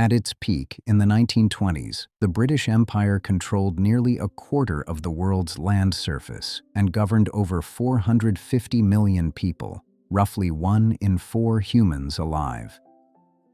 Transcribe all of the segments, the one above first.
At its peak in the 1920s, the British Empire controlled nearly a quarter of the world's land surface and governed over 450 million people, roughly 1 in 4 humans alive.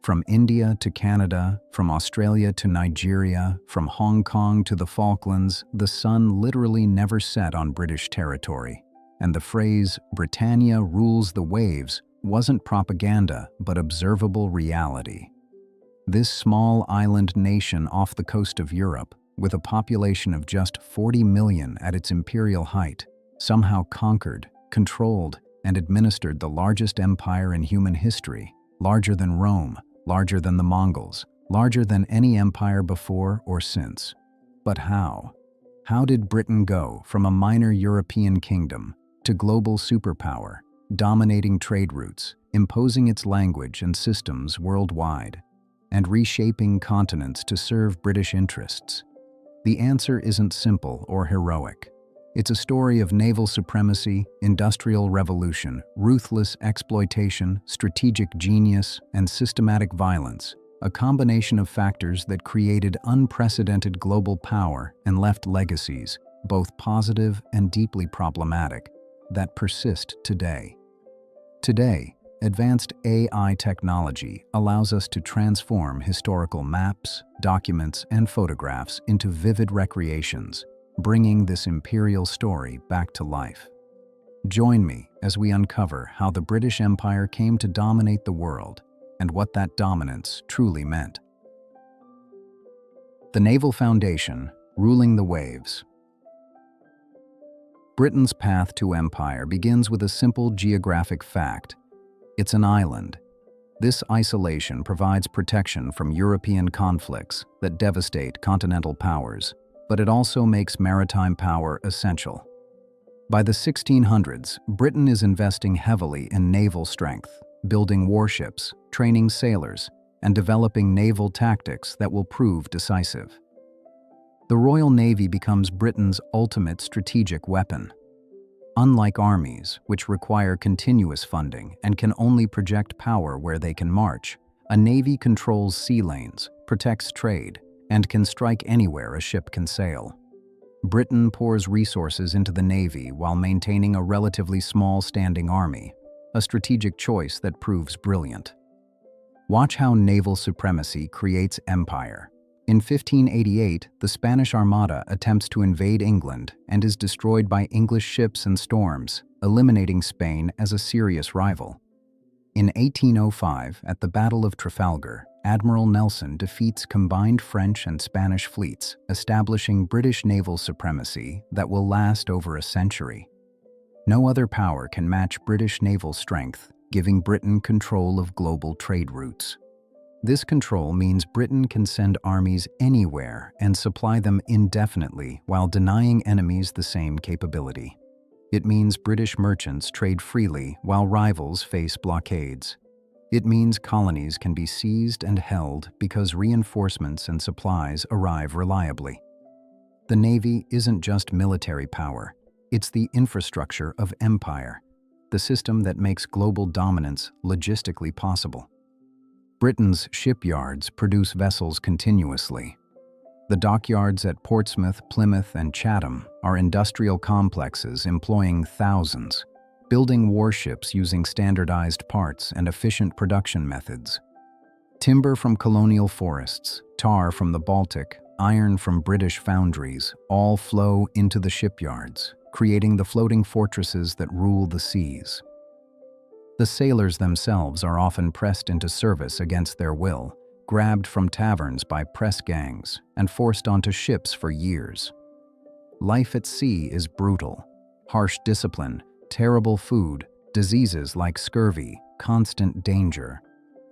From India to Canada, from Australia to Nigeria, from Hong Kong to the Falklands, the sun literally never set on British territory. And the phrase, "Britannia rules the waves," wasn't propaganda, but observable reality. This small island nation off the coast of Europe, with a population of just 40 million at its imperial height, somehow conquered, controlled, and administered the largest empire in human history, larger than Rome, larger than the Mongols, larger than any empire before or since. But how? How did Britain go from a minor European kingdom to global superpower, dominating trade routes, imposing its language and systems worldwide, and reshaping continents to serve British interests? The answer isn't simple or heroic. It's a story of naval supremacy, industrial revolution, ruthless exploitation, strategic genius, and systematic violence, a combination of factors that created unprecedented global power and left legacies, both positive and deeply problematic, that persist today. Today, advanced AI technology allows us to transform historical maps, documents, and photographs into vivid recreations, bringing this imperial story back to life. Join me as we uncover how the British Empire came to dominate the world and what that dominance truly meant. The Naval Foundation, ruling the waves. Britain's path to empire begins with a simple geographic fact. It's an island. This isolation provides protection from European conflicts that devastate continental powers, but it also makes maritime power essential. By the 1600s, Britain is investing heavily in naval strength, building warships, training sailors, and developing naval tactics that will prove decisive. The Royal Navy becomes Britain's ultimate strategic weapon. Unlike armies, which require continuous funding and can only project power where they can march, a navy controls sea lanes, protects trade, and can strike anywhere a ship can sail. Britain pours resources into the navy while maintaining a relatively small standing army, a strategic choice that proves brilliant. Watch how naval supremacy creates empire. In 1588, the Spanish Armada attempts to invade England and is destroyed by English ships and storms, eliminating Spain as a serious rival. In 1805, at the Battle of Trafalgar, Admiral Nelson defeats combined French and Spanish fleets, establishing British naval supremacy that will last over a century. No other power can match British naval strength, giving Britain control of global trade routes. This control means Britain can send armies anywhere and supply them indefinitely while denying enemies the same capability. It means British merchants trade freely while rivals face blockades. It means colonies can be seized and held because reinforcements and supplies arrive reliably. The Navy isn't just military power, it's the infrastructure of empire, the system that makes global dominance logistically possible. Britain's shipyards produce vessels continuously. The dockyards at Portsmouth, Plymouth, and Chatham are industrial complexes employing thousands, building warships using standardized parts and efficient production methods. Timber from colonial forests, tar from the Baltic, iron from British foundries all flow into the shipyards, creating the floating fortresses that rule the seas. The sailors themselves are often pressed into service against their will, grabbed from taverns by press gangs, and forced onto ships for years. Life at sea is brutal. Harsh discipline, terrible food, diseases like scurvy, constant danger.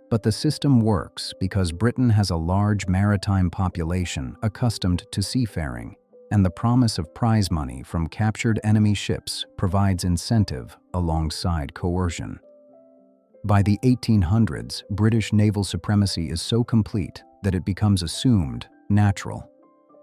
But the system works because Britain has a large maritime population accustomed to seafaring, and the promise of prize money from captured enemy ships provides incentive alongside coercion. By the 1800s, British naval supremacy is so complete that it becomes assumed, natural.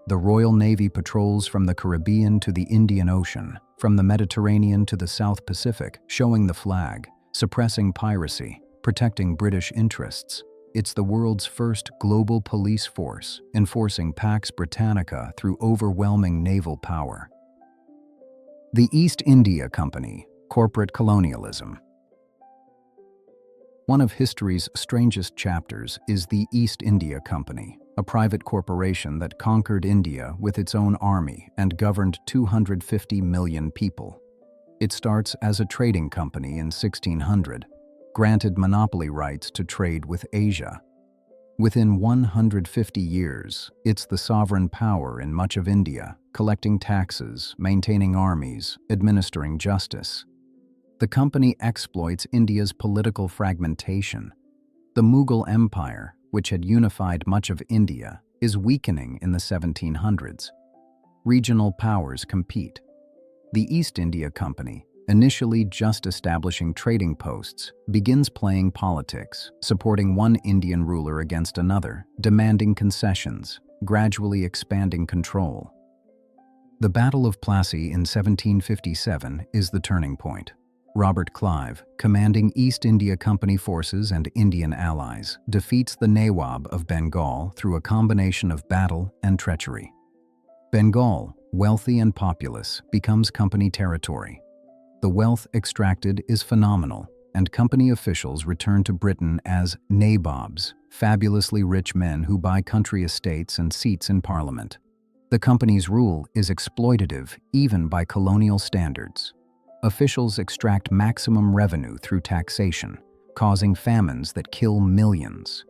The Royal Navy patrols from the Caribbean to the Indian Ocean, from the Mediterranean to the South Pacific, showing the flag, suppressing piracy, protecting British interests, It's the world's first global police force, enforcing Pax Britannica through overwhelming naval power. The East India Company, corporate colonialism. One of history's strangest chapters is the East India Company, a private corporation that conquered India with its own army and governed 250 million people. It starts as a trading company in 1600, granted monopoly rights to trade with Asia. Within 150 years, it's the sovereign power in much of India, collecting taxes, maintaining armies, administering justice. The company exploits India's political fragmentation. The Mughal Empire, which had unified much of India, is weakening in the 1700s. Regional powers compete. The East India Company, initially just establishing trading posts, begins playing politics, supporting one Indian ruler against another, demanding concessions, gradually expanding control. The Battle of Plassey in 1757 is the turning point. Robert Clive, commanding East India Company forces and Indian allies, defeats the Nawab of Bengal through a combination of battle and treachery. Bengal, wealthy and populous, becomes company territory. The wealth extracted is phenomenal, and company officials return to Britain as nabobs, fabulously rich men who buy country estates and seats in Parliament. The company's rule is exploitative even by colonial standards. Officials extract maximum revenue through taxation, causing famines that kill millions.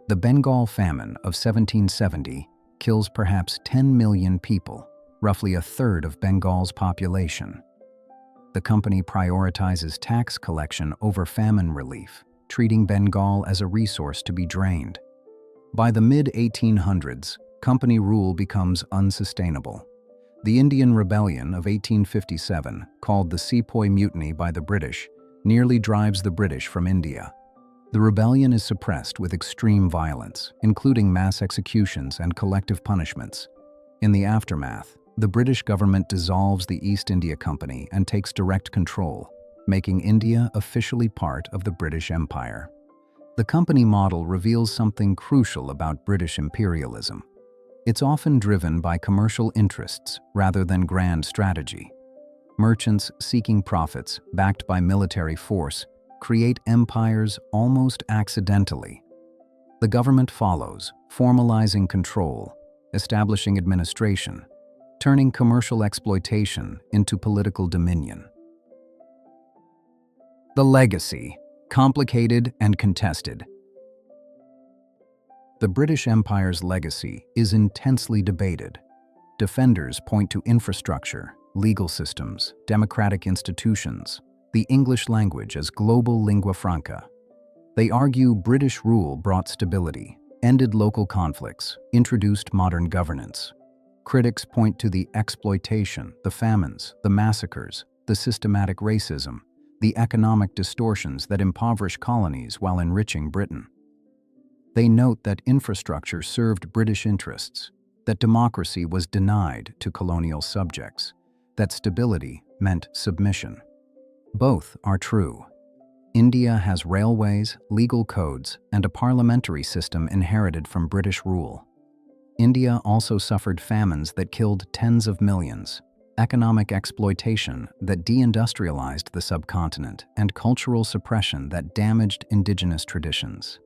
The Bengal famine of 1770 kills perhaps 10 million people, roughly a third of Bengal's population. The company prioritizes tax collection over famine relief, treating Bengal as a resource to be drained. By the mid-1800s, company rule becomes unsustainable. The Indian Rebellion of 1857, called the Sepoy Mutiny by the British, nearly drives the British from India. The rebellion is suppressed with extreme violence, including mass executions and collective punishments. In the aftermath, the British government dissolves the East India Company and takes direct control, making India officially part of the British Empire. The company model reveals something crucial about British imperialism. It's often driven by commercial interests rather than grand strategy. Merchants seeking profits, backed by military force, create empires almost accidentally. The government follows, formalizing control, establishing administration, turning commercial exploitation into political dominion. The legacy, complicated and contested. The British Empire's legacy is intensely debated. Defenders point to infrastructure, legal systems, democratic institutions, the English language as global lingua franca. They argue British rule brought stability, ended local conflicts, introduced modern governance. Critics point to the exploitation, the famines, the massacres, the systematic racism, the economic distortions that impoverish colonies while enriching Britain. They note that infrastructure served British interests, that democracy was denied to colonial subjects, that stability meant submission. Both are true. India has railways, legal codes, and a parliamentary system inherited from British rule. India also suffered famines that killed tens of millions, economic exploitation that deindustrialized the subcontinent, and cultural suppression that damaged indigenous traditions.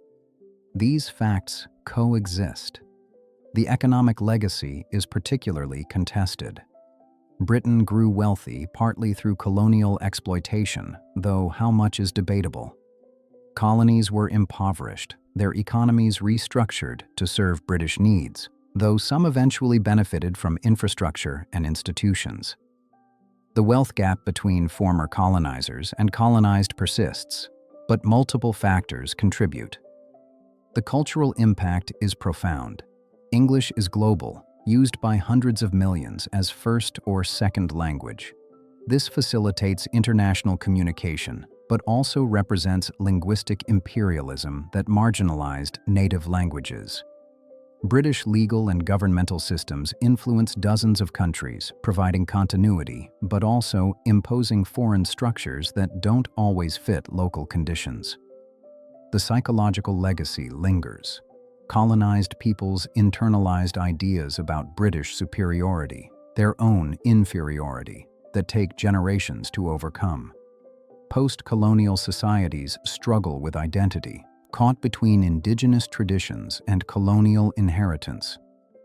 These facts coexist. The economic legacy is particularly contested. Britain grew wealthy partly through colonial exploitation, though how much is debatable. Colonies were impoverished, their economies restructured to serve British needs, though some eventually benefited from infrastructure and institutions. The wealth gap between former colonizers and colonized persists, but multiple factors contribute. The cultural impact is profound. English is global, used by hundreds of millions as first or second language. This facilitates international communication, but also represents linguistic imperialism that marginalized native languages. British legal and governmental systems influence dozens of countries, providing continuity, but also imposing foreign structures that don't always fit local conditions. the psychological legacy lingers. Colonized peoples internalized ideas about British superiority, their own inferiority, that take generations to overcome. Post-colonial societies struggle with identity, caught between indigenous traditions and colonial inheritance.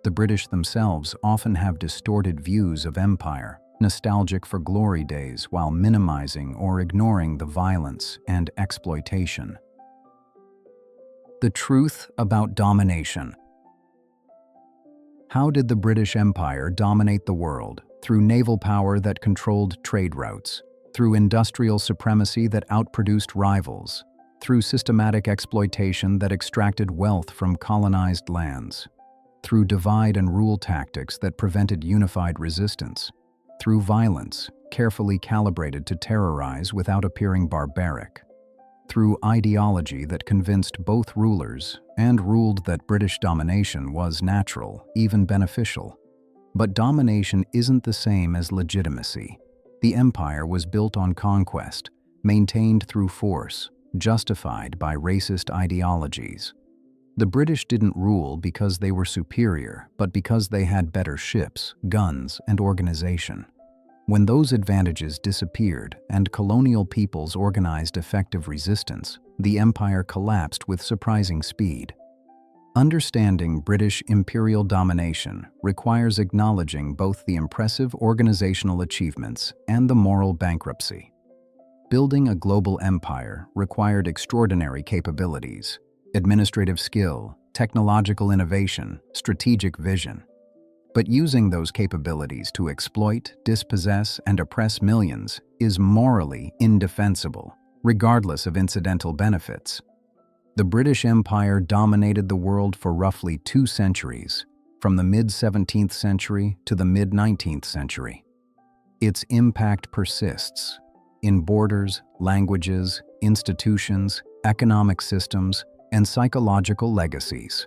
The British themselves often have distorted views of empire, nostalgic for glory days while minimizing or ignoring the violence and exploitation. The truth about domination. How did the British Empire dominate the world? Through naval power that controlled trade routes, through industrial supremacy that outproduced rivals, through systematic exploitation that extracted wealth from colonized lands, through divide and rule tactics that prevented unified resistance, through violence carefully calibrated to terrorize without appearing barbaric, through ideology that convinced both rulers and ruled that British domination was natural, even beneficial. But domination isn't the same as legitimacy. The empire was built on conquest, maintained through force, justified by racist ideologies. The British didn't rule because they were superior, but because they had better ships, guns, and organization. When those advantages disappeared and colonial peoples organized effective resistance, the empire collapsed with surprising speed. Understanding British imperial domination requires acknowledging both the impressive organizational achievements and the moral bankruptcy. Building a global empire required extraordinary capabilities, administrative skill, technological innovation, strategic vision. But using those capabilities to exploit, dispossess, and oppress millions is morally indefensible, regardless of incidental benefits. The British Empire dominated the world for roughly 2 centuries, from the mid-17th century to the mid-19th century. Its impact persists in borders, languages, institutions, economic systems, and psychological legacies.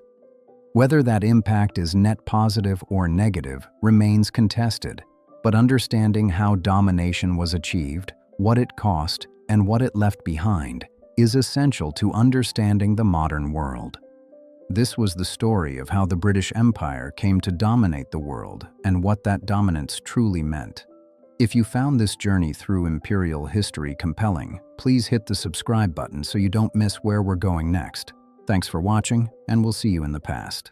Whether that impact is net positive or negative remains contested, but understanding how domination was achieved, what it cost, and what it left behind is essential to understanding the modern world. This was the story of how the British Empire came to dominate the world and what that dominance truly meant. If you found this journey through imperial history compelling, please hit the subscribe button so you don't miss where we're going next. Thanks for watching, and we'll see you in the past.